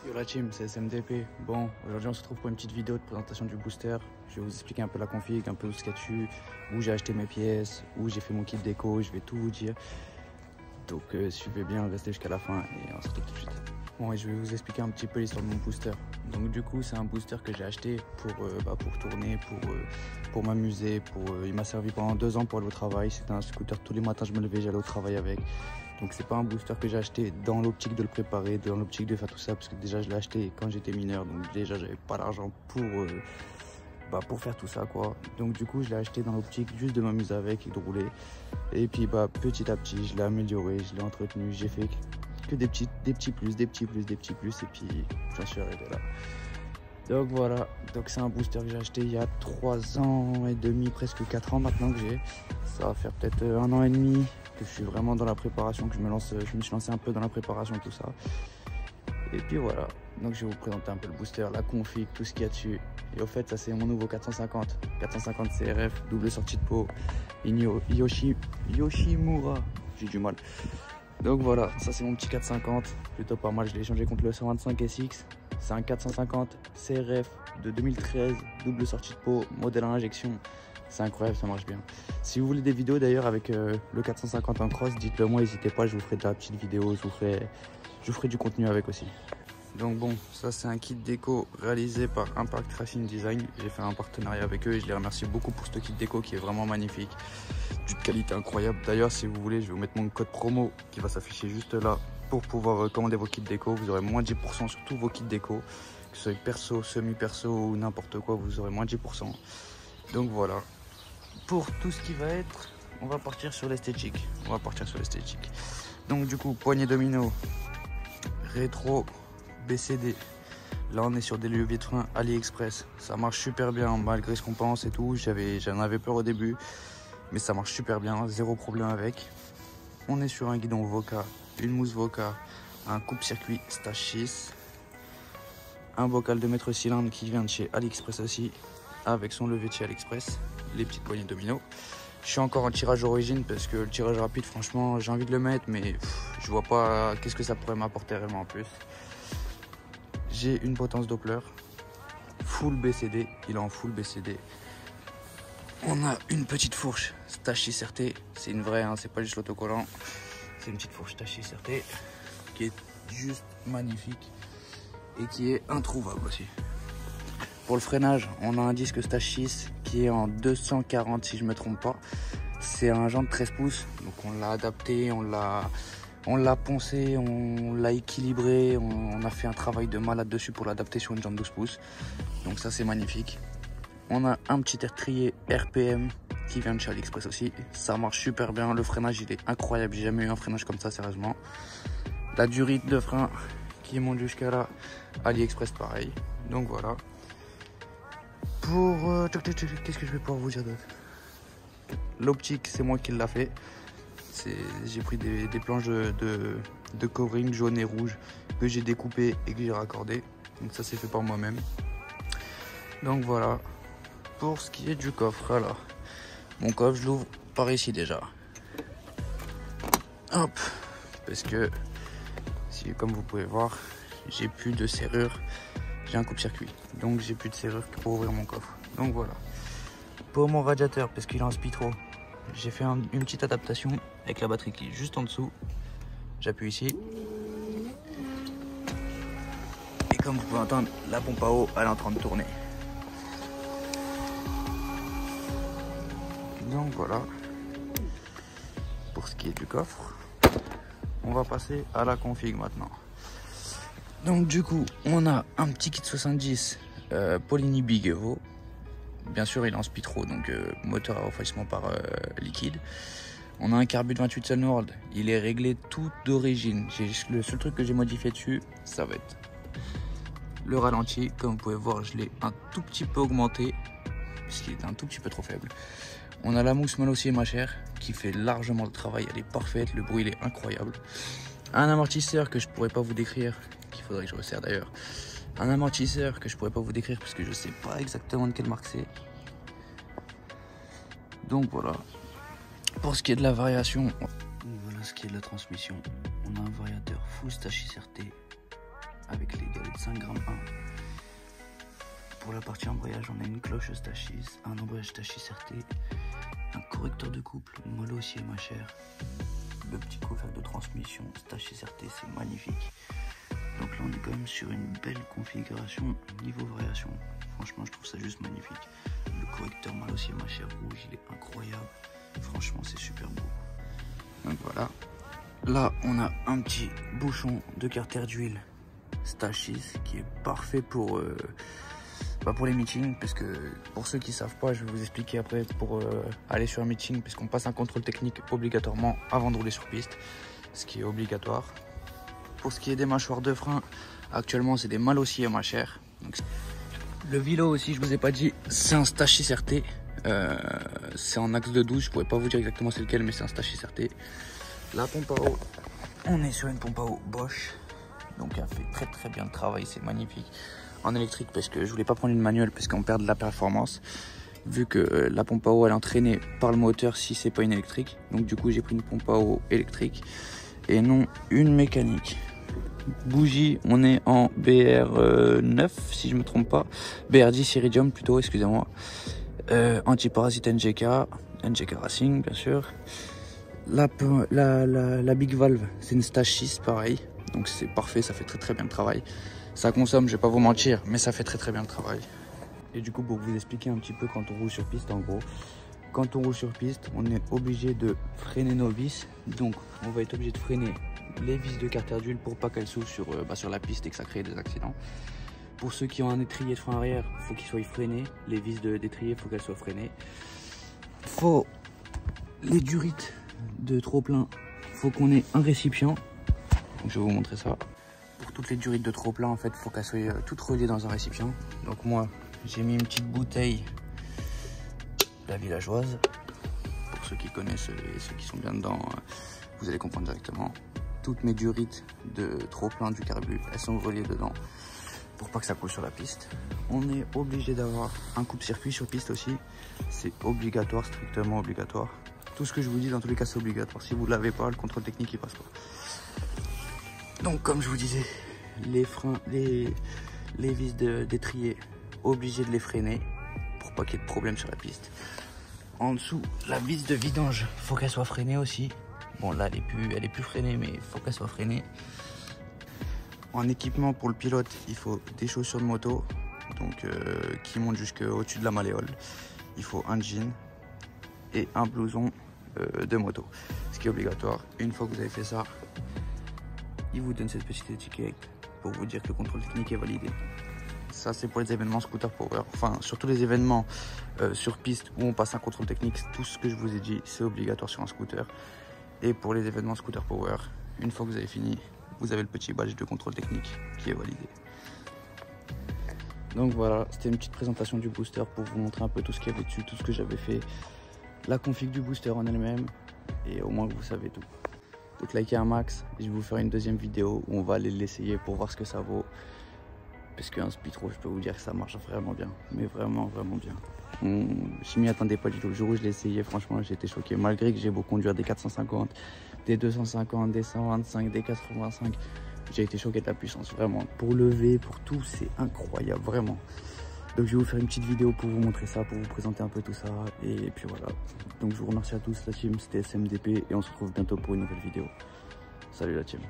Yo la team, c'est SMDP. Bon, aujourd'hui on se retrouve pour une petite vidéo de présentation du booster. Je vais vous expliquer un peu la config, un peu ce qu'il y a dessus, où j'ai acheté mes pièces, où j'ai fait mon kit déco, je vais tout vous dire. Donc suivez bien, restez jusqu'à la fin et on se retrouve tout de suite. Bon, et je vais vous expliquer un petit peu l'histoire de mon booster. Donc du coup c'est un booster que j'ai acheté pour tourner, pour m'amuser, il m'a servi pendant 2 ans pour aller au travail. C'était un scooter, tous les matins je me levais, j'allais au travail avec. Donc c'est pas un booster que j'ai acheté dans l'optique de le préparer, dans l'optique de faire tout ça, parce que déjà je l'ai acheté quand j'étais mineur, donc déjà j'avais pas l'argent pour faire tout ça quoi. Donc du coup je l'ai acheté dans l'optique juste de m'amuser avec et de rouler. Et puis petit à petit je l'ai amélioré, je l'ai entretenu, j'ai fait que des petits plus, et puis j'en suis arrivé là. Donc voilà, donc c'est un booster que j'ai acheté il y a 3 ans et demi, presque 4 ans maintenant que j'ai. Ça va faire peut-être 1 an et demi que je suis vraiment dans la préparation, que je me suis lancé un peu dans la préparation, tout ça. Et puis voilà, donc je vais vous présenter un peu le booster, la config, tout ce qu'il y a dessus. Et au fait, ça c'est mon nouveau 450 CRF, double sortie de pot, Yoshimura, j'ai du mal. Donc voilà, ça c'est mon petit 450, plutôt pas mal, je l'ai échangé contre le 125 SX. C'est un 450 CRF de 2013, double sortie de pot, modèle à injection. C'est incroyable, ça marche bien. Si vous voulez des vidéos d'ailleurs avec le 450 en cross, dites-le moi, n'hésitez pas, je vous ferai de la petite vidéo, je vous ferai du contenu avec aussi. Donc bon, ça c'est un kit déco réalisé par Impact Racing Design. J'ai fait un partenariat avec eux et je les remercie beaucoup pour ce kit déco qui est vraiment magnifique, d'une qualité incroyable. D'ailleurs, si vous voulez, je vais vous mettre mon code promo qui va s'afficher juste là pour pouvoir commander vos kits déco. Vous aurez moins 10% sur tous vos kits déco, que ce soit perso, semi-perso ou n'importe quoi, vous aurez moins 10%. Donc voilà, pour tout ce qui va être, on va partir sur l'esthétique. Donc du coup, poignée domino, rétro, BCD. Là on est sur des leviers de frein AliExpress. Ça marche super bien malgré ce qu'on pense et tout. J'en avais peur au début, mais ça marche super bien, zéro problème avec. On est sur un guidon Voca, une mousse Voca, un coupe-circuit Stage 6, un bocal de mètre cylindre qui vient de chez AliExpress aussi, avec son levier de chez AliExpress, les petites poignées domino. Je suis encore en tirage origine parce que le tirage rapide, franchement, j'ai envie de le mettre, mais je vois pas qu'est-ce que ça pourrait m'apporter réellement en plus. J'ai une potence Doppler, full BCD, il est en full BCD. On a une petite fourche Stage 6 RT, c'est une vraie, hein, c'est pas juste l'autocollant. C'est une petite fourche Stage 6 RT qui est juste magnifique et qui est introuvable aussi. Pour le freinage, on a un disque Stage 6 qui est en 240 si je ne me trompe pas. C'est un genre de 13 pouces, donc on l'a adapté, on l'a poncé, on l'a équilibré, on a fait un travail de malade dessus pour l'adapter sur une jambe 12 pouces. Donc ça c'est magnifique. On a un petit air trié RPM qui vient de chez AliExpress aussi. Ça marche super bien, le freinage il est incroyable, j'ai jamais eu un freinage comme ça sérieusement. La durite de frein qui monte jusqu'à là, AliExpress pareil. Donc voilà. Pour qu'est-ce que je vais pouvoir vous dire d'autre? L'optique c'est moi qui l'a fait. J'ai pris des planches de covering jaune et rouge que j'ai découpé et que j'ai raccordé. Donc ça c'est fait par moi-même. Donc voilà. Pour ce qui est du coffre, alors mon coffre je l'ouvre par ici déjà. Hop, parce que si comme vous pouvez voir, j'ai plus de serrure. J'ai un coupe-circuit, donc j'ai plus de serrure pour ouvrir mon coffre. Donc voilà. Pour mon radiateur, parce qu'il est en Spitro, j'ai fait une petite adaptation avec la batterie qui est juste en dessous. J'appuie ici. Et comme vous pouvez entendre, la pompe à eau, elle est en train de tourner. Donc voilà. Pour ce qui est du coffre, on va passer à la config maintenant. Donc du coup, on a un petit kit 70 Polini Big Evo. Bien sûr, il est en Spitro, donc moteur à refroidissement par liquide. On a un carbu de 28 Sunworld. Il est réglé tout d'origine. Le seul truc que j'ai modifié dessus, ça va être le ralenti. Comme vous pouvez voir, je l'ai un tout petit peu augmenté, puisqu'il était un tout petit peu trop faible. On a la mousse Malossi et ma chère, qui fait largement le travail. Elle est parfaite, le bruit il est incroyable. Un amortisseur que je pourrais pas vous décrire, qu'il faudrait que je resserre d'ailleurs. Un amortisseur que je pourrais pas vous décrire parce que je sais pas exactement de quelle marque c'est. Donc voilà. Pour ce qui est de la variation, voilà ce qui est de la transmission. On a un variateur full Stage 6 RT avec les galets de 5 grammes 1. Pour la partie embrayage, on a une cloche Stachys, un embrayage Stachys RT, un correcteur de couple mollo aussi ma chère, le petit coffre de transmission Stachys RT, c'est magnifique. Donc là on est quand même sur une belle configuration niveau variation. Franchement je trouve ça juste magnifique. Le correcteur mal aussi ma chère rouge, il est incroyable. Franchement c'est super beau. Donc voilà. Là on a un petit bouchon de carter d'huile Stachys qui est parfait pour les meetings, parce que pour ceux qui savent pas, je vais vous expliquer après pour aller sur un meeting, parce qu'on passe un contrôle technique obligatoirement avant de rouler sur piste, ce qui est obligatoire. Pour ce qui est des mâchoires de frein, actuellement c'est des Mallossier ma chère. Donc, le vélo aussi, je vous ai pas dit, c'est un Stachys RT, c'est en axe de 12, je pourrais pas vous dire exactement c'est lequel, mais c'est un Stachys RT. La pompe à eau, on est sur une pompe à eau Bosch, donc elle fait très bien le travail, c'est magnifique. En électrique, parce que je voulais pas prendre une manuelle parce qu'on perd de la performance, vu que la pompe à eau elle est entraînée par le moteur si c'est pas une électrique. Donc du coup j'ai pris une pompe à eau électrique et non une mécanique. Bougie, on est en BR9 si je me trompe pas, BR10 Iridium plutôt, excusez-moi. Antiparasite NGK Racing bien sûr. La Big Valve c'est une Stachys pareil, donc c'est parfait, ça fait très bien le travail. Ça consomme, je vais pas vous mentir, mais ça fait très bien le travail. Et du coup, pour vous expliquer un petit peu quand on roule sur piste, en gros, quand on roule sur piste, on est obligé de freiner nos vis. Donc, on va être obligé de freiner les vis de carter d'huile pour pas qu'elles s'ouvrent sur la piste et que ça crée des accidents. Pour ceux qui ont un étrier de frein arrière, il faut qu'ils soient freinés. Les vis d'étrier, il faut qu'elles soient freinées. Faut les durites de trop plein, faut qu'on ait un récipient. Donc, je vais vous montrer ça. Pour toutes les durites de trop plein, en fait, il faut qu'elles soient toutes reliées dans un récipient. Donc moi, j'ai mis une petite bouteille la villageoise. Pour ceux qui connaissent et ceux qui sont bien dedans, vous allez comprendre directement. Toutes mes durites de trop plein du carbu, elles sont reliées dedans pour pas que ça coule sur la piste. On est obligé d'avoir un coupe-circuit sur piste aussi. C'est obligatoire, strictement obligatoire. Tout ce que je vous dis, dans tous les cas, c'est obligatoire. Si vous ne l'avez pas, le contrôle technique, il passe pas. Donc comme je vous disais, les freins, les vis d'étrier, obligé de les freiner pour pas qu'il y ait de problème sur la piste. En dessous, la vis de vidange, faut qu'elle soit freinée aussi. Bon là elle est plus freinée, mais il faut qu'elle soit freinée. En équipement pour le pilote, il faut des chaussures de moto, donc qui montent jusqu'au-dessus de la malléole. Il faut un jean et un blouson de moto, ce qui est obligatoire. Une fois que vous avez fait ça, il vous donne cette petite étiquette pour vous dire que le contrôle technique est validé. Ça c'est pour les événements scooter power, enfin surtout les événements sur piste où on passe un contrôle technique, tout ce que je vous ai dit c'est obligatoire sur un scooter. Et pour les événements scooter power, une fois que vous avez fini, vous avez le petit badge de contrôle technique qui est validé. Donc voilà, c'était une petite présentation du booster pour vous montrer un peu tout ce qu'il y avait dessus, tout ce que j'avais fait, la config du booster en elle-même, et au moins vous savez tout. Donc likez un max, je vais vous faire une deuxième vidéo où on va aller l'essayer pour voir ce que ça vaut. Parce qu'un Speedro, je peux vous dire que ça marche vraiment bien, mais vraiment bien. Je m'y attendais pas du tout. Le jour où je l'ai essayé, franchement, j'ai été choqué. Malgré que j'ai beau conduire des 450, des 250, des 125, des 85, j'ai été choqué de la puissance, vraiment. Pour lever, pour tout, c'est incroyable, vraiment. Donc je vais vous faire une petite vidéo pour vous montrer ça, pour vous présenter un peu tout ça. Et puis voilà. Donc je vous remercie à tous la team, c'était SMDP et on se retrouve bientôt pour une nouvelle vidéo. Salut la team.